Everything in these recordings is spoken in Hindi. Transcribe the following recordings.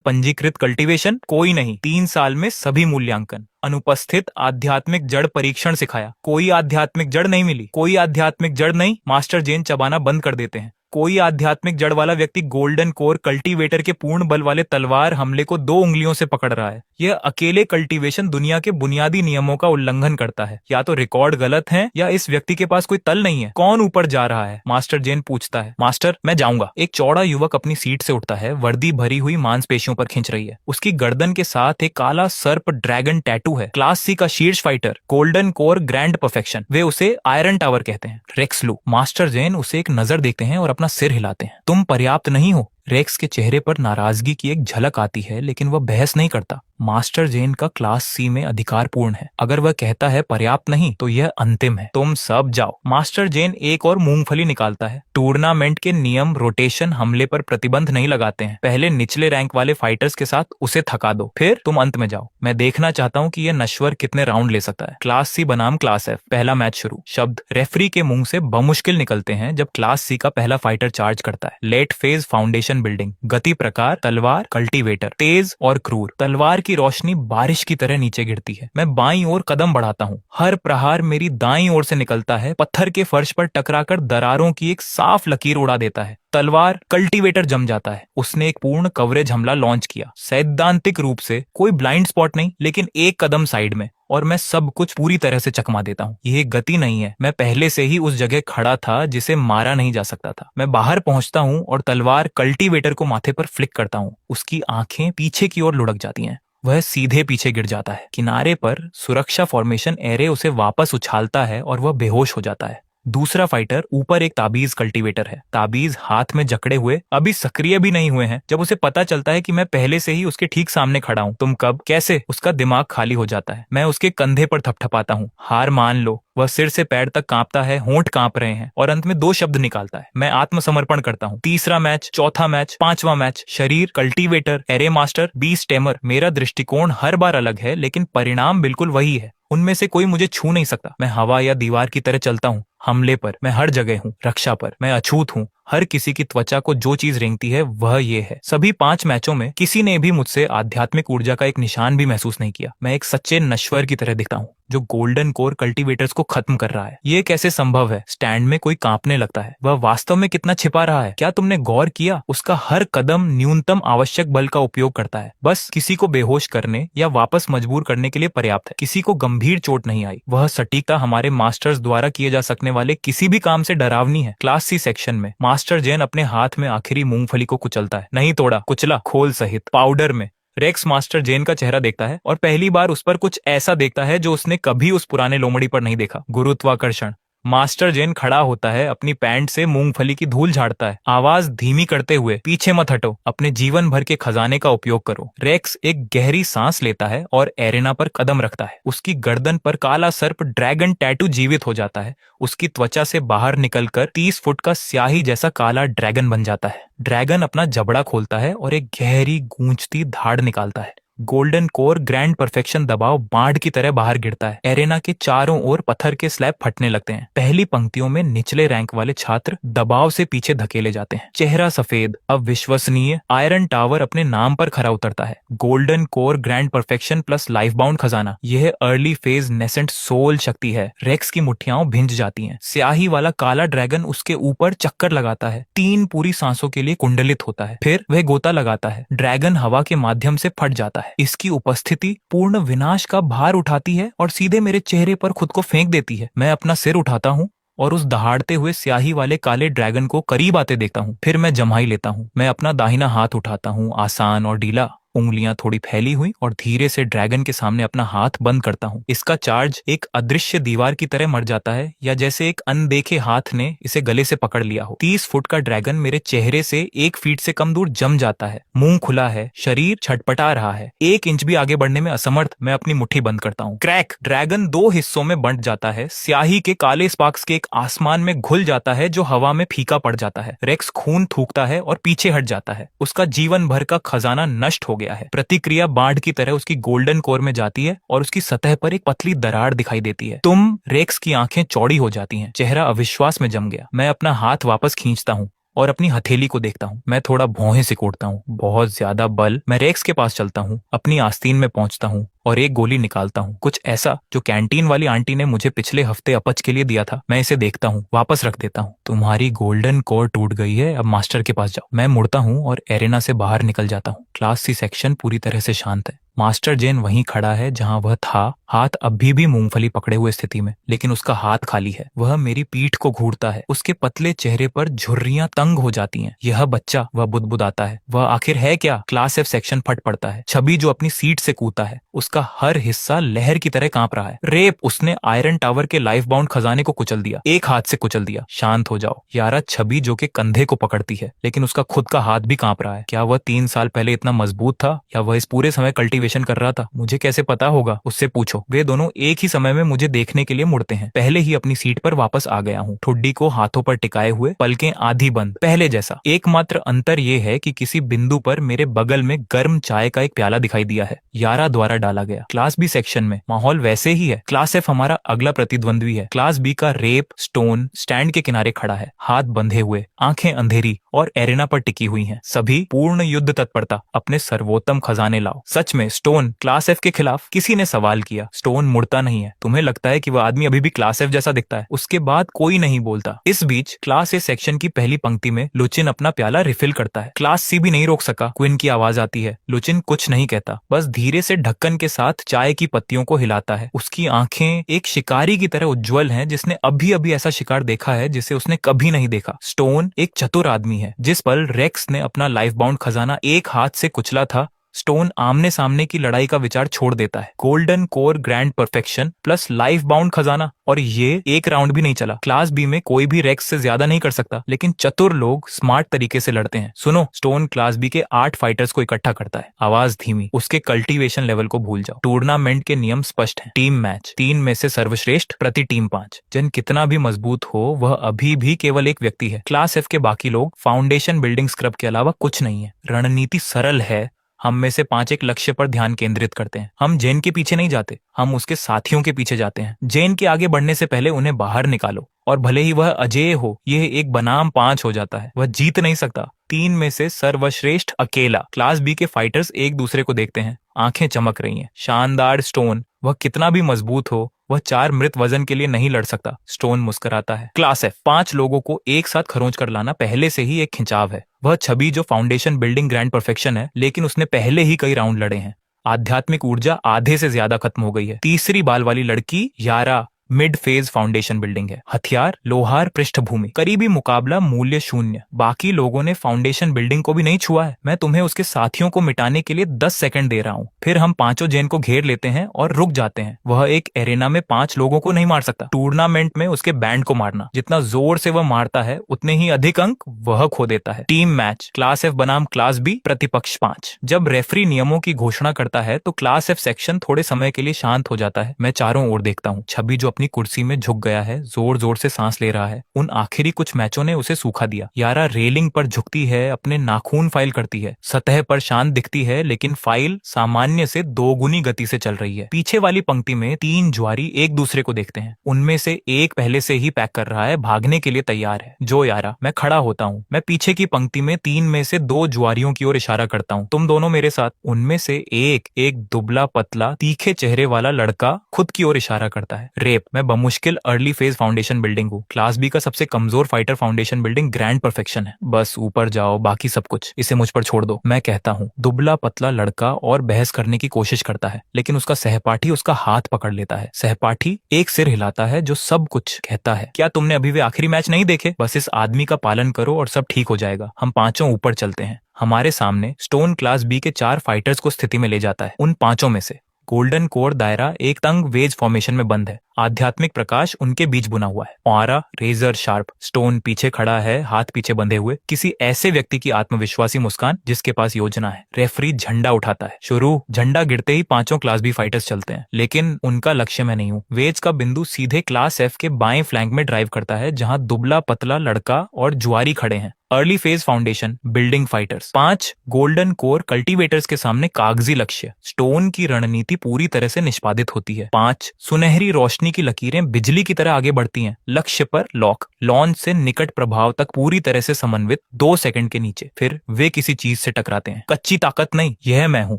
पंजीकृत कल्टीवेशन कोई नहीं, 3 साल में सभी मूल्यांकन। अनुपस्थित आध्यात्मिक जड़ परीक्षण सिखाया, कोई आध्यात्मिक जड़ नहीं मिली, कोई आध्यात्मिक जड़ नहीं। मास्टर जेन चबाना बंद कर देते हैं। कोई आध्यात्मिक जड़ वाला व्यक्ति गोल्डन कोर कल्टीवेटर के पूर्ण बल वाले तलवार हमले को 2 उंगलियों से पकड़ रहा है। यह अकेले कल्टीवेशन दुनिया के बुनियादी नियमों का उल्लंघन करता है। या तो रिकॉर्ड गलत है या इस व्यक्ति के पास कोई तल नहीं है। कौन ऊपर जा रहा है? मास्टर जेन पूछता है। मास्टर, मैं जाऊंगा। एक चौड़ा युवक अपनी सीट से उठता है। वर्दी भरी हुई मांसपेशियों पर खींच रही है। उसकी गर्दन के साथ एक काला सर्प ड्रैगन टैटू है। क्लास सी का शीर्ष fighter, golden core grand perfection. वे उसे आयरन टावर कहते हैं। रेक्स लू। मास्टर जेन उसे एक नजर देखते हैं और अपना सिर हिलाते हैं। तुम पर्याप्त नहीं हो। रेक्स के चेहरे पर नाराजगी की एक झलक आती है, लेकिन वह बहस नहीं करता। मास्टर जेन का क्लास सी में अधिकारपूर्ण है। अगर वह कहता है पर्याप्त नहीं, तो यह अंतिम है। तुम सब जाओ। मास्टर जेन एक और मूंगफली निकालता है। टूर्नामेंट के नियम रोटेशन हमले पर प्रतिबंध नहीं लगाते हैं। पहले निचले रैंक वाले फाइटर्स के साथ उसे थका दो, फिर तुम अंत में जाओ। मैं देखना चाहता हूँ कि यह नश्वर कितने राउंड ले सकता है। क्लास सी बनाम क्लास एफ। पहला मैच शुरू। शब्द रेफरी के मुंह से बमुश्किल निकलते हैं जब क्लास सी का पहला फाइटर चार्ज करता है। Late phase foundation building. गति प्रकार तलवार कल्टीवेटर। तेज और क्रूर। तलवार की रोशनी बारिश की तरह नीचे गिरती है। मैं बाईं ओर कदम बढ़ाता हूँ। हर प्रहार मेरी दाईं ओर से निकलता है। पत्थर के फर्श पर टकराकर दरारों की एक साफ लकीर उड़ा देता है। तलवार कल्टीवेटर जम जाता है। उसने एक पूर्ण कवरेज हमला लॉन्च किया। सैद्धांतिक रूप से कोई ब्लाइंड स्पॉट नहीं, लेकिन एक कदम साइड में, और मैं सब कुछ पूरी तरह से चकमा देता हूँ। यह गति नहीं है। मैं पहले से ही उस जगह खड़ा था जिसे मारा नहीं जा सकता था। मैं बाहर पहुंचता हूँ और तलवार कल्टीवेटर को माथे पर फ्लिक करता हूँ। उसकी आंखें पीछे की ओर लुढ़क जाती हैं। वह सीधे पीछे गिर जाता है। किनारे पर सुरक्षा फॉर्मेशन एरे उसे वापस उछालता है और वह बेहोश हो जाता है। दूसरा फाइटर ऊपर एक ताबीज कल्टीवेटर है। ताबीज हाथ में जकड़े हुए, अभी सक्रिय भी नहीं हुए हैं। जब उसे पता चलता है कि मैं पहले से ही उसके ठीक सामने खड़ा हूँ। तुम कब, कैसे? उसका दिमाग खाली हो जाता है। मैं उसके कंधे पर थपथपाता हूँ। हार मान लो। वह सिर से पैर तक कांपता है। होंठ कांप रहे हैं और अंत में 2 शब्द निकालता है। मैं आत्मसमर्पण करता हूँ। तीसरा मैच, चौथा मैच, 5वां मैच। शरीर cultivator, array master, beast tamer. मेरा दृष्टिकोण हर बार अलग है, लेकिन परिणाम बिल्कुल वही है। उनमें से कोई मुझे छू नहीं सकता। मैं हवा या दीवार की तरह चलता हूँ। हमले पर मैं हर जगह हूँ। रक्षा पर मैं अछूत हूँ। हर किसी की त्वचा को जो चीज रेंगती है वह ये है। सभी 5 मैचों में किसी ने भी मुझसे आध्यात्मिक ऊर्जा का एक निशान भी महसूस नहीं किया। मैं एक सच्चे नश्वर की तरह दिखता हूँ जो गोल्डन कोर कल्टीवेटर्स को खत्म कर रहा है। ये कैसे संभव है? स्टैंड में कोई कांपने लगता है। वह वास्तव में कितना छिपा रहा है? क्या तुमने गौर किया? उसका हर कदम न्यूनतम आवश्यक बल का उपयोग करता है। बस किसी को बेहोश करने या वापस मजबूर करने के लिए पर्याप्त है। किसी को गंभीर चोट नहीं आई। वह सटीकता हमारे मास्टर्स द्वारा किए जा सकने वाले किसी भी काम से डरावनी है। क्लास सी सेक्शन में मास्टर जेन अपने हाथ में आखिरी मूंगफली को कुचलता है। नहीं तोड़ा, कुचला, खोल सहित, पाउडर में। रेक्स मास्टर जेन का चेहरा देखता है और पहली बार उस पर कुछ ऐसा देखता है जो उसने कभी उस पुराने लोमड़ी पर नहीं देखा। गुरुत्वाकर्षण। मास्टर जेन खड़ा होता है, अपनी पैंट से मूंगफली की धूल झाड़ता है, आवाज धीमी करते हुए, पीछे मत हटो, अपने जीवन भर के खजाने का उपयोग करो। रेक्स एक गहरी सांस लेता है और एरेना पर कदम रखता है। उसकी गर्दन पर काला सर्प ड्रैगन टैटू जीवित हो जाता है। उसकी त्वचा से बाहर निकलकर 30 फुट का स्याही जैसा काला ड्रैगन बन जाता है। ड्रैगन अपना जबड़ा खोलता है और एक गहरी गूंजती धाड़ निकालता है। गोल्डन कोर ग्रैंड परफेक्शन दबाव बाढ़ की तरह बाहर गिरता है। एरेना के चारों ओर पत्थर के स्लैब फटने लगते हैं। पहली पंक्तियों में निचले रैंक वाले छात्र दबाव से पीछे धकेले जाते हैं। चेहरा सफेद, अविश्वसनीय। आयरन टावर अपने नाम पर खरा उतरता है। Golden core grand perfection plus life bound खजाना। यह अर्ली फेज नेसेंट सोल शक्ति है। रेक्स की मुठ्ठियां भिंज जाती हैं। स्याही वाला काला ड्रैगन उसके ऊपर चक्कर लगाता है। 3 पूरी सांसों के लिए कुंडलित होता है। फिर वह गोता लगाता है। ड्रैगन हवा के माध्यम से फट जाता है। इसकी उपस्थिति पूर्ण विनाश का भार उठाती है और सीधे मेरे चेहरे पर खुद को फेंक देती है। मैं अपना सिर उठाता हूँ और उस दहाड़ते हुए स्याही वाले काले ड्रैगन को करीब आते देखता हूँ। फिर मैं जम्हाई लेता हूँ। मैं अपना दाहिना हाथ उठाता हूँ, आसान और ढीला, उंगलियां थोड़ी फैली हुई, और धीरे से ड्रैगन के सामने अपना हाथ बंद करता हूँ। इसका चार्ज एक अदृश्य दीवार की तरह मर जाता है, या जैसे एक अनदेखे हाथ ने इसे गले से पकड़ लिया हो। 30 फुट का ड्रैगन मेरे चेहरे से 1 फीट से कम दूर जम जाता है। मुंह खुला है, शरीर छटपटा रहा है। 1 इंच भी आगे बढ़ने में असमर्थ मैं अपनी मुट्ठी बंद करता हूँ। क्रैक! ड्रैगन 2 हिस्सों में बंट जाता है। स्याही के काले स्पार्क्स के एक आसमान में घुल जाता है जो हवा में फीका पड़ जाता है। रेक्स खून थूकता है और पीछे हट जाता है। उसका जीवन भर का खजाना नष्ट हो गया है। प्रतिक्रिया बाढ़ की तरह उसकी गोल्डन कोर में जाती है और उसकी सतह पर एक पतली दरार दिखाई देती है। रेक्स की आंखें चौड़ी हो जाती हैं। चेहरा अविश्वास में जम गया। मैं अपना हाथ वापस खींचता हूँ और अपनी हथेली को देखता हूँ। मैं थोड़ा भौहें सिकोड़ता हूँ, बहुत ज्यादा बल। मैं रेक्स के पास चलता हूँ, अपनी आस्तीन में पहुंचता हूँ और एक गोली निकालता हूँ, कुछ ऐसा जो कैंटीन वाली आंटी ने मुझे पिछले हफ्ते अपच के लिए दिया था। मैं इसे देखता हूँ, वापस रख देता हूँ। तुम्हारी गोल्डन कोर टूट गई है, अब मास्टर के पास जाओ। मैं मुड़ता हूँ और एरेना से बाहर निकल जाता हूँ। क्लास सी सेक्शन पूरी तरह से शांत है। मास्टर जेन वहीं खड़ा है जहां वह था, हाथ अभी भी मूंगफली पकड़े हुए स्थिति में, लेकिन उसका हाथ खाली है। वह मेरी पीठ को घूरता है, उसके पतले चेहरे पर झुर्रियां तंग हो जाती हैं। यह बच्चा, वह बुदबुदाता है, वह आखिर है क्या? क्लास एफ सेक्शन फट पड़ता है। छवि जो अपनी सीट से कूदता है, उसका हर हिस्सा लहर की तरह कांप रहा है। रेप! उसने आयरन टावर के लाइफ बाउंड खजाने को कुचल दिया, एक हाथ से कुचल दिया। शांत हो जाओ यारा। छवि जो के कंधे को पकड़ती है, लेकिन उसका खुद का हाथ भी कांप रहा है। क्या वह 3 साल पहले इतना मजबूत था, या वह इस पूरे समय कल्टीवेशन कर रहा था? मुझे कैसे पता होगा? उससे पूछो। वे दोनों एक ही समय में मुझे देखने के लिए मुड़ते हैं। पहले ही अपनी सीट पर वापस आ गया हूँ, ठुड्डी को हाथों पर टिकाए हुए, पलकें आधी बंद, पहले जैसा। एकमात्र अंतर यह है कि किसी बिंदु पर मेरे बगल में गर्म चाय का एक प्याला दिखाई दिया है, यारा द्वारा डाला गया। क्लास बी सेक्शन में माहौल वैसे ही है। क्लास एफ हमारा अगला प्रतिद्वंद्वी है। क्लास बी का रेप स्टोन स्टैंड के किनारे खड़ा है, हाथ बंधे हुए, आंखें अंधेरी और एरेना पर टिकी हुई हैं। सभी पूर्ण युद्ध तत्परता। अपने सर्वोत्तम खजाने लाओ। सच में स्टोन क्लास एफ के खिलाफ? किसी ने सवाल किया। स्टोन मुड़ता नहीं है। तुम्हें लगता है कि वह आदमी अभी भी क्लास एफ जैसा दिखता है? उसके बाद कोई नहीं बोलता। इस बीच क्लास ए सेक्शन की पहली पंक्ति में लुचिन अपना प्याला रिफिल करता है। क्लास सी भी नहीं रोक सका। क्विन की आवाज आती है। लुचिन कुछ नहीं कहता, बस धीरे से ढक्कन के साथ चाय की पत्तियों को हिलाता है। उसकी आंखें एक शिकारी की तरह उज्जवल हैं, जिसने अभी अभी ऐसा शिकार देखा है जिसे उसने कभी नहीं देखा। स्टोन एक चतुर आदमी है। जिस पल रेक्स ने अपना लाइफ बाउंड खजाना एक हाथ से कुचला था, स्टोन आमने सामने की लड़ाई का विचार छोड़ देता है। Golden core grand perfection plus life bound खजाना, और ये एक राउंड भी नहीं चला। क्लास बी में कोई भी रेक्स से ज्यादा नहीं कर सकता, लेकिन चतुर लोग स्मार्ट तरीके से लड़ते हैं। सुनो, स्टोन क्लास बी के 8 फाइटर्स को इकट्ठा करता है, आवाज धीमी। उसके कल्टीवेशन लेवल को भूल जाओ। टूर्नामेंट के नियम स्पष्ट हैं। टीम मैच, 3 में से सर्वश्रेष्ठ प्रति टीम 5। जन कितना भी मजबूत हो, वह अभी भी केवल एक व्यक्ति है। क्लास एफ के बाकी लोग फाउंडेशन बिल्डिंग स्क्रब के अलावा कुछ नहीं है। रणनीति सरल है। हम में से 5 एक लक्ष्य पर ध्यान केंद्रित करते हैं। हम जेन के पीछे नहीं जाते, हम उसके साथियों के पीछे जाते हैं। जेन के आगे बढ़ने से पहले उन्हें बाहर निकालो, और भले ही वह अजेय हो, यह एक बनाम 5 हो जाता है। वह जीत नहीं सकता। 3 में से सर्वश्रेष्ठ अकेला। क्लास बी के फाइटर्स एक दूसरे को देखते हैं, आंखें चमक रही हैं। शानदार स्टोन, वह कितना भी मजबूत हो, वह 4 मृत वजन के लिए नहीं लड़ सकता। स्टोन मुस्कुराता है। क्लास एफ, 5 लोगों को एक साथ खरोंच कर लाना पहले से ही एक खिंचाव है। वह छवि जो फाउंडेशन बिल्डिंग ग्रैंड परफेक्शन है, लेकिन उसने पहले ही कई राउंड लड़े हैं। आध्यात्मिक ऊर्जा आधे से ज्यादा खत्म हो गई है। तीसरी बाल वाली लड़की यारा मिड फेज फाउंडेशन बिल्डिंग है। हथियार लोहार पृष्ठभूमि। करीबी मुकाबला मूल्य 0। बाकी लोगों ने फाउंडेशन बिल्डिंग को भी नहीं छुआ है। मैं तुम्हें उसके साथियों को मिटाने के लिए 10 सेकंड दे रहा हूँ, फिर हम 5 जेन को घेर लेते हैं और रुक जाते हैं। वह एक एरेना में 5 लोगों को नहीं मार सकता। टूर्नामेंट में उसके बैंड को मारना, जितना जोर से वह मारता है उतने ही अधिक अंक वह खो देता है। टीम मैच, क्लास एफ बनाम क्लास बी, प्रतिपक्ष 5। जब रेफरी नियमों की घोषणा करता है तो क्लास एफ सेक्शन थोड़े समय के लिए शांत हो जाता है। मैं चारों ओर देखता हूँ। छवि जो अपनी कुर्सी में झुक गया है, जोर जोर से सांस ले रहा है। उन आखिरी कुछ मैचों ने उसे सूखा दिया। यारा रेलिंग पर झुकती है, अपने नाखून फाइल करती है। सतह पर शांत दिखती है, लेकिन फाइल सामान्य से 2 गुनी गति से चल रही है। पीछे वाली पंक्ति में 3 जुआरी एक दूसरे को देखते हैं। उनमें से एक पहले से ही पैक कर रहा है, भागने के लिए तैयार है। जो यारा। मैं खड़ा होता हूँ। मैं पीछे की पंक्ति में 3 में से 2 जुआरियों की ओर इशारा करता हूँ। तुम दोनों मेरे साथ। उनमें से एक दुबला पतला तीखे चेहरे वाला लड़का खुद की ओर इशारा करता है। रेप। मैं मुश्किल अर्ली फेज फाउंडेशन बिल्डिंग हूँ। क्लास बी का सबसे कमजोर fighter foundation building grand perfection है। बस ऊपर जाओ, बाकी सब कुछ इसे मुझ पर छोड़ दो। मैं कहता हूँ। दुबला पतला लड़का और बहस करने की कोशिश करता है, लेकिन उसका सहपाठी उसका हाथ पकड़ लेता है। सहपाठी एक सिर हिलाता है जो सब कुछ कहता है। क्या तुमने अभी वे आखिरी मैच नहीं देखे? बस इस आदमी का पालन करो और सब ठीक हो जाएगा। हम 5 ऊपर चलते हैं। हमारे सामने स्टोन क्लास बी के 4 फाइटर्स को स्थिति में ले जाता है। उन 5 में से गोल्डन कोर दायरा एक तंग वेज फॉर्मेशन में बंद है। आध्यात्मिक प्रकाश उनके बीच बुना हुआ है। Aura razor sharp. स्टोन पीछे खड़ा है, हाथ पीछे बंधे हुए, किसी ऐसे व्यक्ति की आत्मविश्वासी मुस्कान जिसके पास योजना है। रेफरी झंडा उठाता है। शुरू। झंडा गिरते ही 5 क्लास बी फाइटर्स चलते हैं, लेकिन उनका लक्ष्य मैं नहीं हूँ। वेज का बिंदु सीधे क्लास एफ के बाएं फ्लैंक में ड्राइव करता है, जहां दुबला पतला लड़का और जुआरी खड़े हैं। Early phase foundation building fighters. 5 golden core cultivators के सामने कागजी लक्ष्य। स्टोन की रणनीति पूरी तरह से निष्पादित होती है। 5 सुनहरी रोशनी की लकीरें बिजली की तरह आगे बढ़ती हैं। लक्ष्य पर लॉक। लॉन्च से निकट प्रभाव तक पूरी तरह से समन्वित 2 सेकंड के नीचे। फिर वे किसी चीज से टकराते हैं। कच्ची ताकत नहीं, यह मैं हूं।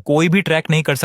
कोई भी ट्रैक नहीं कर सकता